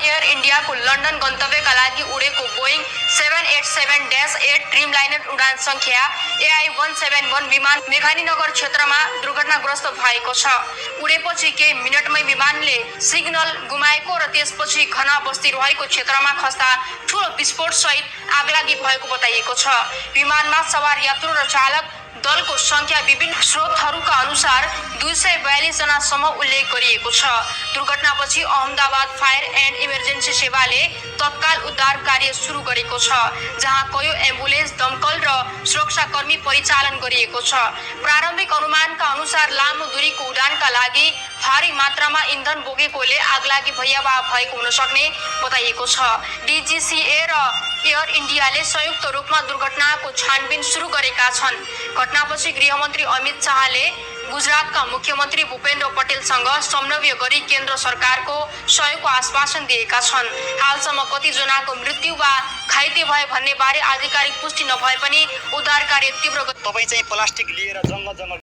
Air इन्डियाको London गन्तव्यका लागि उडेको बोइङ 787-8 ड्रिमलाइनर उडान संख्या AI-171 विमान मेघानीनगर क्षेत्रमा दुर्घटनाग्रस्त भएको छ। उडेपछि केही मिनटमै विमानले सिग्नल गुमाएको र त्यसपछि घना बस्ती रहेको क्षेत्रमा खस्दा ठूलो विस्फोट सहित आगलागी भएको बताइएको छ। विमानमा सवार यात्रु र चालक दलको संख्या विभिन्न स्रोतहरूका अनुसार 242 जनासम्म उल्लेख गरिएको छ। दुर्घटनापछि अहमदाबाद फायर एन्ड इमर्जेन्सी सेवाले तत्काल उद्धार कार्य सुरु गरेको छ, जहाँ कयौं एम्बुलेन्स, दमकल र सुरक्षाकर्मी परिचालन गरिएको छ। प्रारम्भिक अनुमानका अनुसार लामो दूरीको उडानका लागि भारी मात्रामा इन्धन बोकेकोले आगलागी भयावह भएको हुन सक्ने बताइएको छ। DGCA र एयर इन्डियाले संयुक्त रूपमा दुर्घटनाको छानबिन सुरु गरेका छन्। घटनापछि गृहमन्त्री अमित शाहले गुजरातका मुख्यमन्त्री भूपेन्द्र पटेलसँग समन्वय गरी केन्द्र सरकारको सहयोगको आश्वासन दिएका छन्। हालसम्म कति जनाको मृत्यु वा घाइते भए भन्ने बारे आधिकारिक पुष्टि नभए पनि उद्धार कार्य तीव्र तपाई चाहिँ प्लास्टिक लिएर जंगल